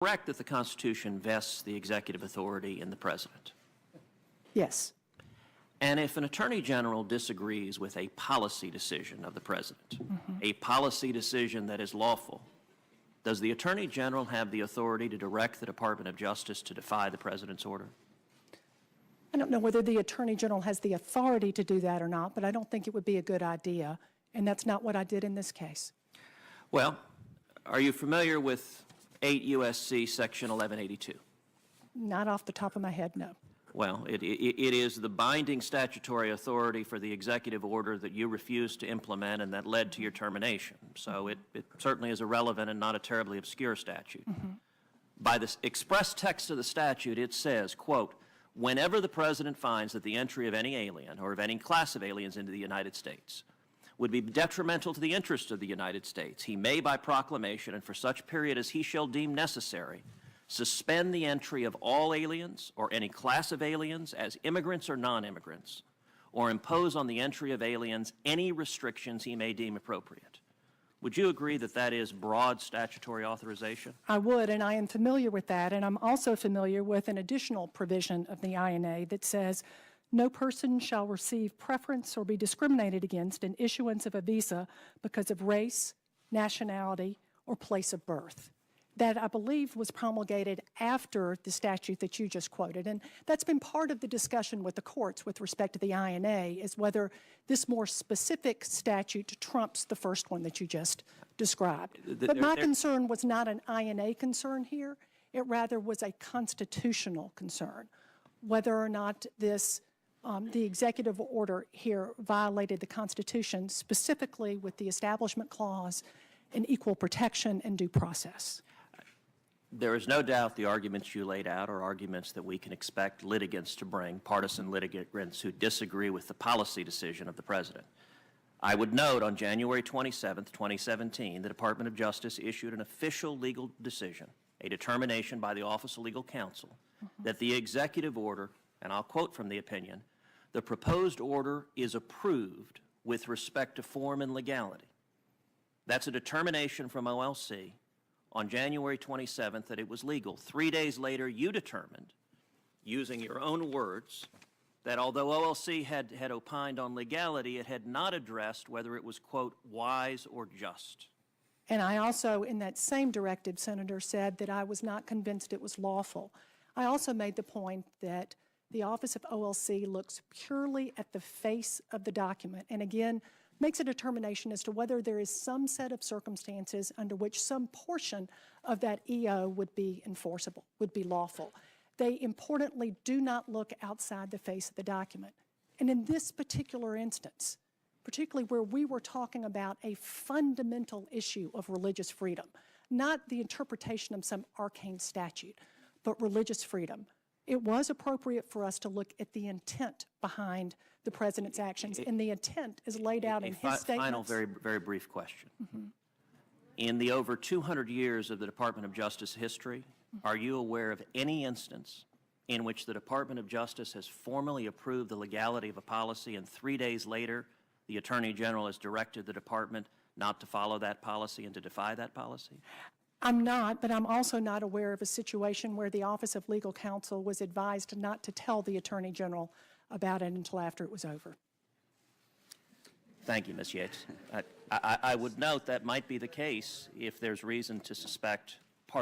Correct that the Constitution vests the executive authority in the President. Yes. And if an Attorney General disagrees with a policy decision of the President, a policy decision that is lawful, does the Attorney General have the authority to direct the Department of Justice to defy the President's order? I don't know whether the Attorney General has the authority to do that or not, but I don't think it would be a good idea, and that's not what I did in this case. Well, are you familiar with 8 U.S.C. Section 1182? Not off the top of my head, no. Well, it is the binding statutory authority for the executive order that you refused to implement and that led to your termination. So it certainly is a relevant and not a terribly obscure statute. By the express text of the statute, it says, quote, whenever the President finds that the entry of any alien or of any class of aliens into the United States would be detrimental to the interests of the United States, he may, by proclamation and for such period as he shall deem necessary, suspend the entry of all aliens or any class of aliens as immigrants or non-immigrants, or impose on the entry of aliens any restrictions he may deem appropriate. Would you agree that that is broad statutory authorization? I would, and I am familiar with that, and I'm also familiar with an additional provision of the INA that says, no person shall receive preference or be discriminated against in issuance of a visa because of race, nationality, or place of birth. That, I believe, was promulgated after the statute that you just quoted. And that's been part of the discussion with the courts with respect to the INA, is whether this more specific statute trumps the first one that you just described. But my concern was not an INA concern here. It rather was a constitutional concern, whether or not this, the executive order here violated the Constitution, specifically with the Establishment Clause and equal protection and due process. There is no doubt the arguments you laid out are arguments that we can expect litigants to bring, partisan litigants who disagree with the policy decision of the President. I would note on January 27, 2017, the Department of Justice issued an official legal decision, a determination by the Office of Legal Counsel, that the executive order, and I'll quote from the opinion, the proposed order is approved with respect to form and legality. That's a determination from OLC on January 27th that it was legal. 3 days later, you determined, using your own words, that although OLC had opined on legality, it had not addressed whether it was, quote, wise or just. And I also, in that same directive, Senator, said that I was not convinced it was lawful. I also made the point that the Office of OLC looks purely at the face of the document, and again, makes a determination as to whether there is some set of circumstances under which some portion of that EO would be enforceable, would be lawful. They importantly do not look outside the face of the document. And in this particular instance, particularly where we were talking about a fundamental issue of religious freedom, not the interpretation of some arcane statute, but religious freedom, it was appropriate for us to look at the intent behind the President's actions, and the intent is laid out in his statements. Final, very brief question. In the over 200 years of the Department of Justice history, are you aware of any instance in which the Department of Justice has formally approved the legality of a policy and 3 days later the Attorney General has directed the Department not to follow that policy and to defy that policy? I'm not, but I'm also not aware of a situation where the Office of Legal Counsel was advised not to tell the Attorney General about it until after it was over. Thank you, Ms. Yates. I would note that might be the case if there's reason to suspect